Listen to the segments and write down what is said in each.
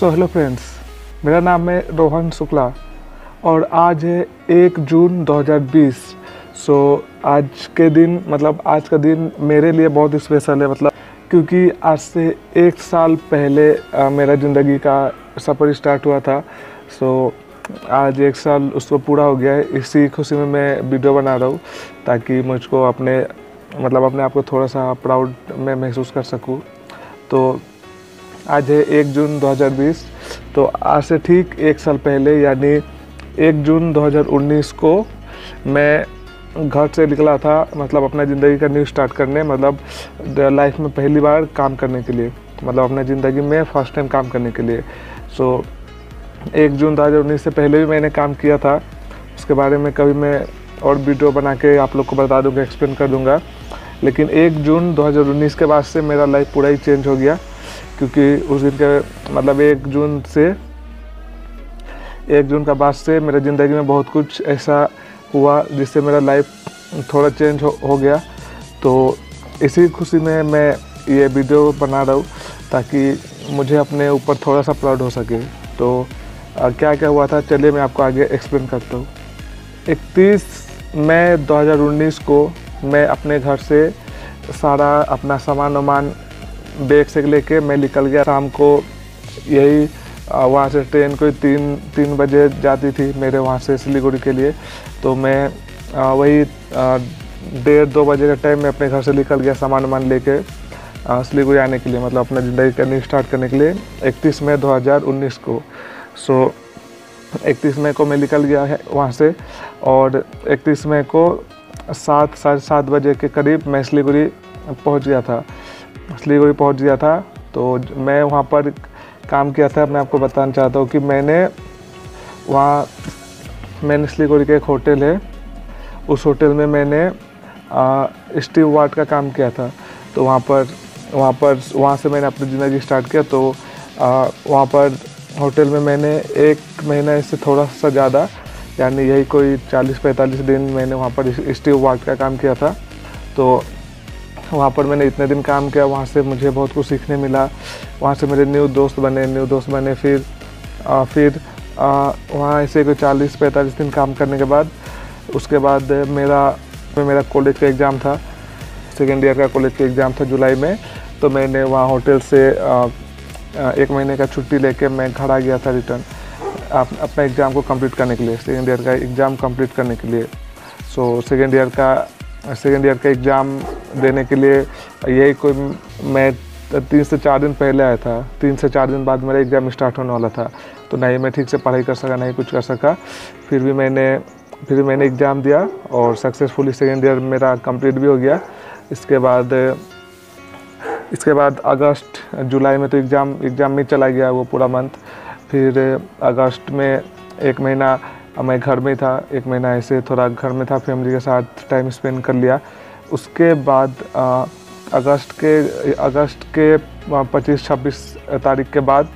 Hello friends, मेरा नाम है रोहन शुक्ला और आज है 1 जून 2020। आज का दिन मेरे लिए बहुत स्पेशल है, क्योंकि आज से 1 साल पहले मेरा ज़िंदगी का सफ़र स्टार्ट हुआ था। आज 1 साल उसको पूरा हो गया है। इसी खुशी में मैं वीडियो बना रहा हूँ ताकि मुझको अपने आप को थोड़ा सा प्राउड में महसूस कर सकूँ। तो आज है 1 जून 2020। तो आज से ठीक 1 साल पहले यानी 1 जून 2019 को मैं घर से निकला था, अपना ज़िंदगी का न्यू स्टार्ट करने, लाइफ में पहली बार काम करने के लिए, अपना ज़िंदगी में फ़र्स्ट टाइम काम करने के लिए। 1 जून 2019 से पहले भी मैंने काम किया था, उसके बारे में कभी मैं और वीडियो बना के आप लोग को बता दूँगा, एक्सप्लेन कर दूँगा। लेकिन 1 जून 2019 के बाद से मेरा लाइफ पूरा ही चेंज हो गया, क्योंकि उस दिन के 1 जून का बाद से मेरे ज़िंदगी में बहुत कुछ ऐसा हुआ जिससे मेरा लाइफ थोड़ा चेंज हो गया। तो इसी खुशी में मैं ये वीडियो बना रहा हूँ ताकि मुझे अपने ऊपर थोड़ा सा प्राउड हो सके। तो क्या क्या हुआ था, चलिए मैं आपको आगे एक्सप्लेन करता हूँ। 31 मई 2019 को मैं अपने घर से सारा अपना सामान बैग से लेके मैं निकल गया। शाम को यही वहाँ से ट्रेन कोई 3 बजे जाती थी मेरे वहाँ से सिलीगुड़ी के लिए। तो मैं वही 1:30-2 बजे का टाइम में अपने घर से निकल गया सामान लेके सिलीगुड़ी आने के लिए, अपना ज़िंदगी करनी स्टार्ट करने के लिए 31 मई 2019 को। 31 मई को मैं निकल गया है वहाँ से, और 31 मई को 7-साढ़े 7 बजे के करीब मैं सिलीगुड़ी पहुँच गया था। तो मैं वहाँ पर काम किया था। मैं आपको बताना चाहता हूँ कि मैंने सिलीगुड़ी का एक होटल है, उस होटल में मैंने स्टीवर्ड का काम किया था। तो वहाँ से मैंने अपनी ज़िंदगी स्टार्ट किया। तो वहाँ पर होटल में मैंने 1 महीना से थोड़ा सा ज़्यादा, यानी यही कोई 40-45 दिन मैंने वहाँ पर स्टीवर्ड का काम किया था। तो वहाँ पर मैंने इतने दिन काम किया, वहाँ से मुझे बहुत कुछ सीखने मिला। वहाँ से मेरे न्यू दोस्त बने। फिर वहाँ ऐसे कोई 40-45 दिन काम करने के बाद, उसके बाद मेरा कॉलेज का एग्ज़ाम था, सेकेंड ईयर का कॉलेज का एग्ज़ाम था जुलाई में। तो मैंने वहाँ होटल से 1 महीने का छुट्टी लेके मैं घर आ गया था रिटर्न अपना एग्ज़ाम को कंप्लीट करने के लिए, सेकेंड ईयर का एग्ज़ाम कंप्लीट करने के लिए। सेकेंड ईयर का एग्ज़ाम देने के लिए यही कोई मैं 3 से 4 दिन पहले आया था। 3 से 4 दिन बाद मेरा एग्ज़ाम स्टार्ट होने वाला था। तो नहीं मैं ठीक से पढ़ाई कर सका, नहीं कुछ कर सका। फिर भी मैंने एग्ज़ाम दिया और सक्सेसफुली सेकेंड ईयर मेरा कंप्लीट भी हो गया। इसके बाद अगस्त जुलाई में तो एग्ज़ाम में चला गया वो पूरा मंथ। फिर अगस्त में 1 महीना मैं घर में था, 1 महीना ऐसे थोड़ा घर में था, फैमिली के साथ टाइम स्पेंड कर लिया। उसके बाद अगस्त के 25-26 तारीख के बाद,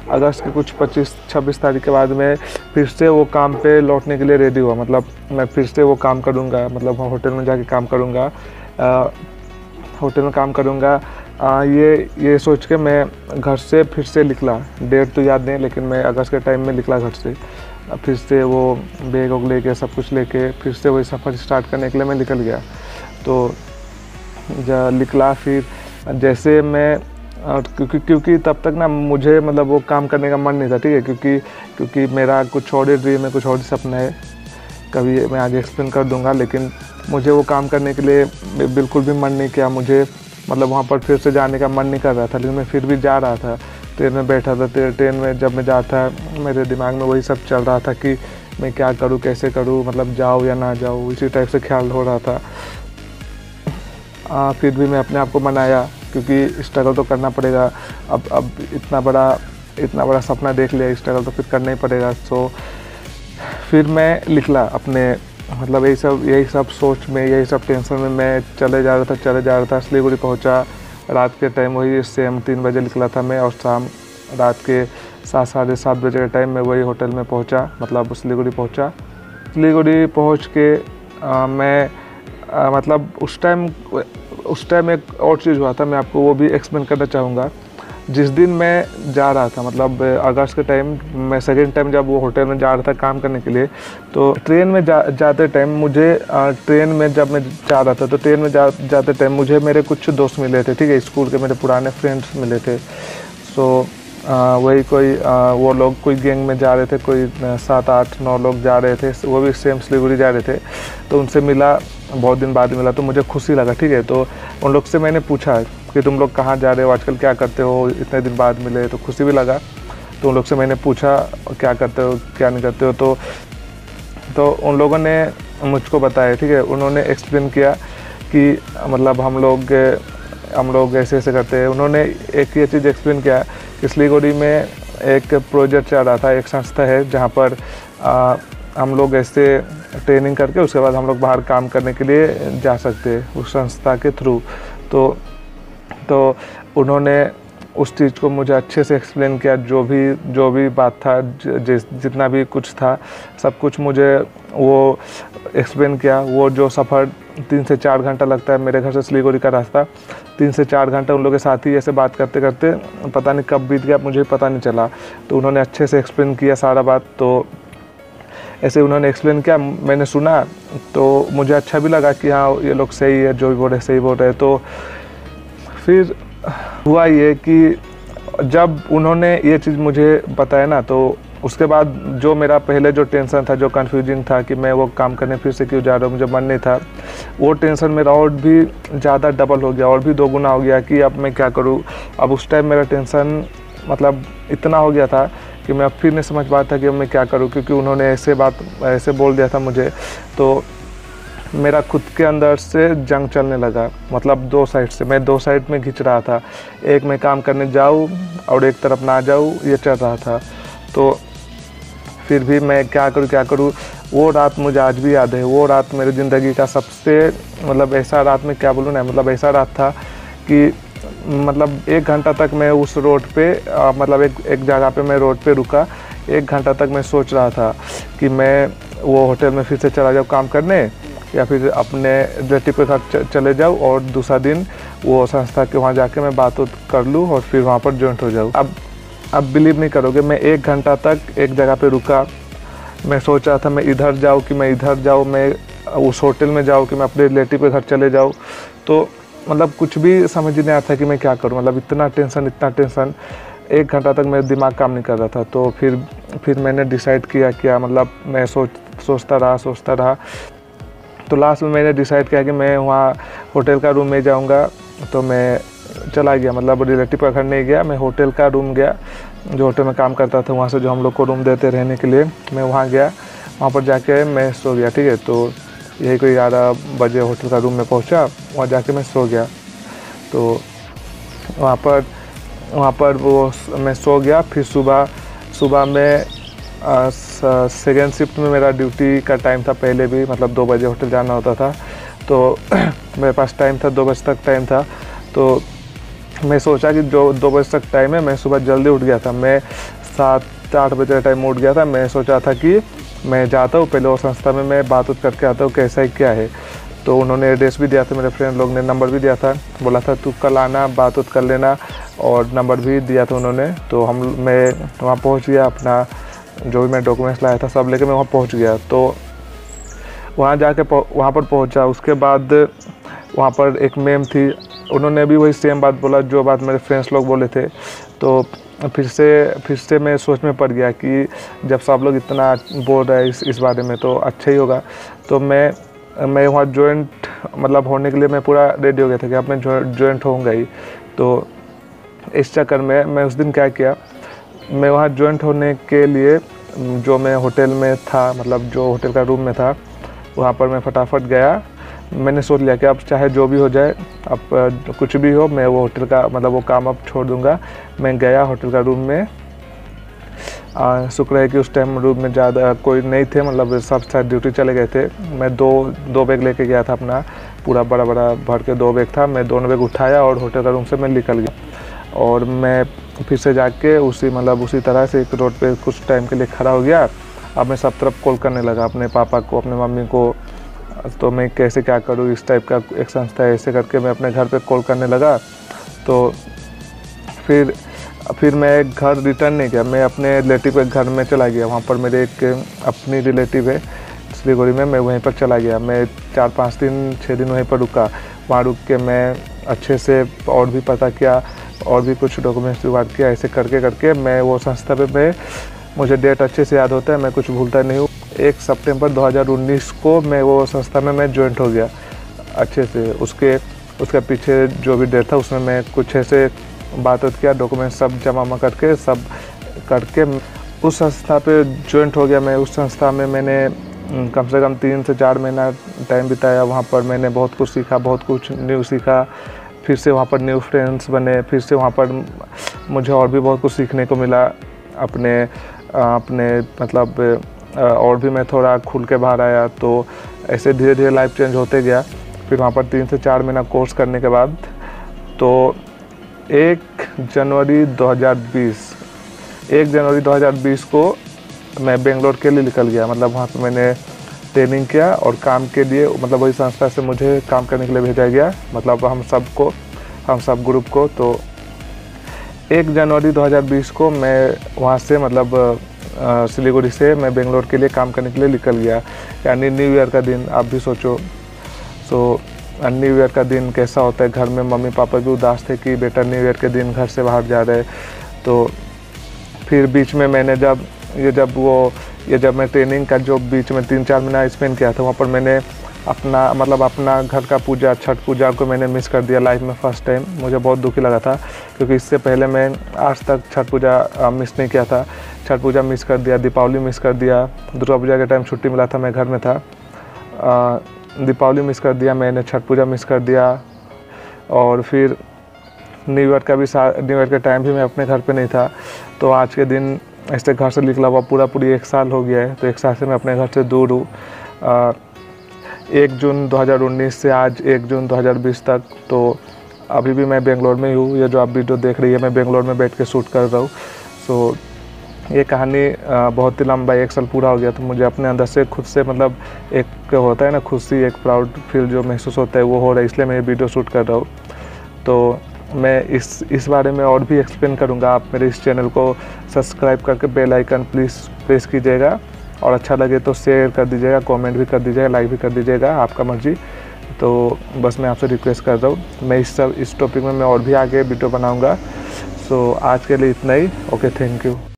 अगस्त के कुछ 25-26 तारीख के बाद मैं फिर से वो काम पे लौटने के लिए रेडी हुआ। मैं फिर से वो काम करूँगा, होटल में जाके काम करूँगा, होटल में काम करूँगा। ये सोच के मैं घर से फिर से निकला। डेट तो याद नहीं, लेकिन मैं अगस्त के टाइम में निकला घर से। फिर से वो बैग वैग लेके सब कुछ लेके फिर से वही सफ़र स्टार्ट करने के लिए मैं निकल गया। तो जब निकला, फिर जैसे मैं क्योंकि तब तक ना मुझे वो काम करने का मन नहीं था, ठीक है, क्योंकि मेरा कुछ और ड्रीम है, कुछ और सपना है, कभी मैं आगे एक्सप्लेन कर दूंगा। लेकिन मुझे वो काम करने के लिए बिल्कुल भी मन नहीं किया। मुझे वहाँ पर फिर से जाने का मन नहीं कर रहा था, लेकिन मैं फिर भी जा रहा था। ट्रेन में बैठा था, ट्रेन में जब मैं जाता मेरे दिमाग में वही सब चल रहा था कि मैं क्या करूँ, कैसे करूँ, जाऊँ या ना जाऊँ, इसी टाइप से ख्याल हो रहा था। फिर भी मैं अपने आप को मनाया, क्योंकि स्ट्रगल तो करना पड़ेगा। अब इतना बड़ा सपना देख लिया, स्ट्रगल तो फिर करना ही पड़ेगा। फिर मैं निकला अपने यही सब सोच में, यही सब टेंशन में मैं चले जा रहा था। सिलीगुड़ी पहुंचा रात के टाइम, वही सेम 3 बजे निकला था मैं, और शाम रात के 7-साढ़े 7 बजे के टाइम में वही होटल में पहुंचा, सिलीगुड़ी पहुंचा। सिलीगुड़ी पहुंच के मैं उस टाइम एक और चीज़ हुआ था, मैं आपको वो भी एक्सप्लेन करना चाहूँगा। जिस दिन मैं जा रहा था, मतलब अगस्त के टाइम, मैं सेकेंड टाइम जब वो होटल में जा रहा था काम करने के लिए, तो ट्रेन में जाते टाइम मुझे ट्रेन में जब मैं जा रहा था तो ट्रेन में जाते टाइम मुझे मेरे कुछ दोस्त मिले थे, ठीक है, स्कूल के मेरे पुराने फ्रेंड्स मिले थे। सो वही कोई वो लोग कोई गैंग में जा रहे थे, कोई 7, 8, 9 लोग जा रहे थे, वो भी सेम सिलीगुड़ी जा रहे थे। तो उनसे मिला, बहुत दिन बाद मिला, तो मुझे खुशी लगा, ठीक है। तो उन लोग से मैंने पूछा कि तुम लोग कहाँ जा रहे हो आजकल, क्या करते हो, इतने दिन बाद मिले, तो खुशी भी लगा। तो उन लोग से मैंने पूछा क्या करते हो क्या नहीं करते हो, तो उन लोगों ने मुझको बताया, ठीक है। उन्होंने एक्सप्लेन किया कि मतलब हम लोग ऐसे ऐसे करते हैं। उन्होंने एक ये चीज़ एक्सप्लेन किया कि सिलीगुड़ी में एक प्रोजेक्ट चल रहा था, एक संस्था है जहाँ पर हम लोग ऐसे ट्रेनिंग करके उसके बाद हम लोग बाहर काम करने के लिए जा सकते हैं उस संस्था के थ्रू। तो उन्होंने उस चीज़ को मुझे अच्छे से एक्सप्लेन किया, जो भी बात था, जितना भी कुछ था, सब कुछ मुझे वो एक्सप्लेन किया। वो जो सफ़र 3 से 4 घंटा लगता है मेरे घर से सिलीगुड़ी का रास्ता, 3 से 4 घंटा उन लोगों के साथ ही ऐसे बात करते करते पता नहीं कब बीत गया, मुझे पता नहीं चला। तो उन्होंने अच्छे से एक्सप्लेन किया सारा बात। तो ऐसे उन्होंने एक्सप्लेन किया, मैंने सुना, तो मुझे अच्छा भी लगा कि हाँ ये लोग सही है, जो भी बोल रहे सही बोल रहे। तो फिर हुआ ये कि जब उन्होंने ये चीज़ मुझे बताया ना, तो उसके बाद जो मेरा पहले जो टेंशन था, जो कन्फ्यूजिंग था कि मैं वो काम करने फिर से क्यों जा रहा हूँ, मुझे मन नहीं था, वो टेंशन मेरा और भी ज़्यादा डबल हो गया, और भी 2 गुना हो गया कि अब मैं क्या करूँ। अब उस टाइम मेरा टेंशन मतलब इतना हो गया था कि मैं अब फिर नहीं समझ पाता कि अब मैं क्या करूँ, क्योंकि उन्होंने ऐसे बोल दिया था मुझे। तो मेरा खुद के अंदर से जंग चलने लगा, मतलब 2 साइड से, मैं 2 साइड में खिंच रहा था। एक मैं काम करने जाऊँ और एक तरफ ना जाऊँ, ये चल रहा था। तो फिर भी मैं क्या करूँ। वो रात मुझे आज भी याद है। वो रात मेरी ज़िंदगी का सबसे मतलब ऐसा रात में क्या बोलूँ ना, मतलब ऐसा रात था कि मतलब 1 घंटा तक मैं उस रोड पे मतलब एक जगह पे मैं रोड पे रुका। 1 घंटा तक मैं सोच रहा था कि मैं वो होटल में फिर से चला जाऊँ काम करने, या फिर अपने रिलेटिव के घर चले जाऊँ और दूसरा दिन वो संस्था के वहाँ जाके मैं बात कर लूँ और फिर वहाँ पर जॉइंट हो जाऊँ। अब बिलीव नहीं करोगे, मैं 1 घंटा तक एक जगह पे रुका। मैं सोच रहा था मैं इधर जाऊँ कि मैं इधर जाऊँ, मैं उस होटल में जाऊँ कि मैं अपने रिलेटिव के घर चले जाऊँ। तो मतलब कुछ भी समझ नहीं आता कि मैं क्या करूँ, मतलब इतना टेंशन 1 घंटा तक मेरा दिमाग काम नहीं कर रहा था। तो फिर मैंने डिसाइड किया मतलब मैं सोचता रहा। तो लास्ट में मैंने डिसाइड किया कि मैं वहाँ होटल का रूम में जाऊँगा। तो मैं चला गया, मतलब रिलेटिव का घर नहीं गया, मैं होटल का रूम गया, जो होटल में काम करता था वहाँ से, जो हम लोग को रूम देते रहने के लिए, मैं वहाँ गया। वहाँ पर जाके मैं सो गया, ठीक है। तो यही कोई 11 बजे होटल का रूम में पहुँचा, वहाँ जाके मैं सो गया। तो वहाँ पर वो मैं सो गया। फिर सुबह में सेकेंड शिफ्ट में मेरा ड्यूटी का टाइम था, पहले भी मतलब 2 बजे होटल जाना होता था। तो मेरे पास टाइम था, 2 बजे तक टाइम था। तो मैं सोचा कि जो 2 बजे तक टाइम है, मैं सुबह जल्दी उठ गया था, मैं 7-8 बजे टाइम में उठ गया था। मैं सोचा था कि मैं जाता हूँ पहले वो संस्था में, मैं बात करके आता हूँ कैसा है क्या है। तो उन्होंने एड्रेस भी दिया था, मेरे फ्रेंड लोग ने नंबर भी दिया था, बोला था तू कल आना, बात कर लेना, और नंबर भी दिया था उन्होंने। तो मैं वहाँ पहुँच गया, अपना जो भी मैं डॉक्यूमेंट्स लाया था सब लेके मैं वहाँ पहुँच गया। तो वहाँ पर पहुँचा। उसके बाद वहाँ पर एक मैम थी, उन्होंने भी वही सेम बात बोला जो बात मेरे फ्रेंड्स लोग बोले थे। तो फिर से मैं सोच में पड़ गया कि जब सब लोग इतना बोल रहे हैं इस बारे में तो अच्छा ही होगा। तो मैं वहाँ जॉइंट मतलब होने के लिए मैं पूरा रेडी हो गया था कि अब मैं जॉइंट होऊंगा ही। तो इस चक्कर में मैं उस दिन क्या किया, मैं वहाँ जॉइंट होने के लिए जो मैं होटल में था, मतलब जो होटल का रूम में था, वहाँ पर मैं फटाफट गया। मैंने सोच लिया कि अब चाहे जो भी हो जाए, अब कुछ भी हो, मैं वो होटल का मतलब वो काम अब छोड़ दूँगा। मैं गया होटल का रूम में। शुक्र है कि उस टाइम रूम में ज़्यादा कोई नहीं थे, मतलब सब शायद ड्यूटी चले गए थे। मैं दो बैग लेके गया था, अपना पूरा बड़ा भर के 2 बैग था। मैं दोनों बैग उठाया और होटल का रूम से मैं निकल गया। और मैं फिर से जाके उसी तरह से एक रोड पे कुछ टाइम के लिए खड़ा हो गया। अब मैं सब तरफ कॉल करने लगा, अपने पापा को, अपने मम्मी को। तो मैं कैसे क्या करूँ, इस टाइप का एक संस्था है, ऐसे करके मैं अपने घर पे कॉल करने लगा। तो फिर फिर मैं घर रिटर्न नहीं किया, मैं अपने रिलेटिव के घर में चला गया। वहाँ पर मेरे एक अपनी रिलेटिव है सिलीगुड़ी में, मैं वहीं पर चला गया। मैं 4-5 दिन 6 दिन वहीं पर रुका। वहाँ रुक के मैं अच्छे से और भी पता किया और भी कुछ डॉक्यूमेंट्स जुगाड़ किया। ऐसे करके करके मैं वो संस्था पे मुझे डेट अच्छे से याद होता है, मैं कुछ भूलता नहीं हूँ। 1 सितंबर 2019 को मैं वो संस्था में मैं ज्वाइंट हो गया अच्छे से। उसके पीछे जो भी डेट था उसमें मैं कुछ ऐसे बात किया, डॉक्यूमेंट सब जमा करके सब करके उस संस्था पे ज्वाइंट हो गया। मैं उस संस्था में मैंने कम से कम 3 से 4 महीना टाइम बिताया। वहाँ पर मैंने बहुत कुछ सीखा, बहुत कुछ न्यू सीखा। फिर से वहाँ पर न्यू फ्रेंड्स बने। फिर से वहाँ पर मुझे और भी बहुत कुछ सीखने को मिला अपने मतलब और भी मैं थोड़ा खुल के बाहर आया। तो ऐसे धीरे धीरे लाइफ चेंज होते गया। फिर वहाँ पर 3 से 4 महीना कोर्स करने के बाद तो 1 जनवरी 2020 को मैं बेंगलोर के लिए निकल गया। मतलब वहाँ पे मैंने ट्रेनिंग किया और काम के लिए, मतलब वही संस्था से मुझे काम करने के लिए भेजा गया, मतलब हम सब ग्रुप को। तो 1 जनवरी 2020 को मैं वहाँ से मतलब सिलीगुड़ी से मैं बेंगलोर के लिए काम करने के लिए निकल गया। यानी न्यू ईयर का दिन आप भी सोचो। न्यू ईयर का दिन कैसा होता है, घर में मम्मी पापा भी उदास थे कि बेटा न्यू ईयर के दिन घर से बाहर जा रहे। तो फिर बीच में मैंने जब मैं ट्रेनिंग का जो बीच में 3-4 महीना स्पेंड किया था, वहाँ पर मैंने अपना घर का पूजा, छठ पूजा को मैंने मिस कर दिया लाइफ में फर्स्ट टाइम। मुझे बहुत दुखी लगा था क्योंकि इससे पहले मैं आज तक छठ पूजा मिस नहीं किया था। छठ पूजा मिस कर दिया, दीपावली मिस कर दिया। दुर्गा पूजा के टाइम छुट्टी मिला था, मैं घर में था। दीपावली मिस कर दिया मैंने, छठ पूजा मिस कर दिया। और फिर न्यू ईयर के टाइम भी मैं अपने घर पे नहीं था। तो आज के दिन ऐसे घर से निकला हुआ पूरी 1 साल हो गया है। तो 1 साल से मैं अपने घर से दूर हूँ। 1 जून 2019 से आज 1 जून 2020 तक तो अभी भी मैं बेंगलोर में ही हूँ। ये जो आप वीडियो देख रही है, मैं बेंगलोर में बैठ के शूट कर रहा हूँ। सो ये कहानी बहुत ही लंबा 1 साल पूरा हो गया। तो मुझे अपने अंदर से खुद से मतलब एक होता है ना खुशी, एक प्राउड फील जो महसूस होता है वो हो रहा है, इसलिए मैं ये वीडियो शूट कर रहा हूँ। तो मैं इस बारे में और भी एक्सप्लेन करूँगा। आप मेरे इस चैनल को सब्सक्राइब करके बेल आइकन प्लीज़ प्रेस कीजिएगा और अच्छा लगे तो शेयर कर दीजिएगा, कमेंट भी कर दीजिएगा, लाइक भी कर दीजिएगा, आपका मर्जी। तो बस मैं आपसे रिक्वेस्ट कर रहा हूँ। मैं इस टॉपिक में मैं और भी आगे वीडियो बनाऊँगा। सो आज के लिए इतना ही। Okay, thank you.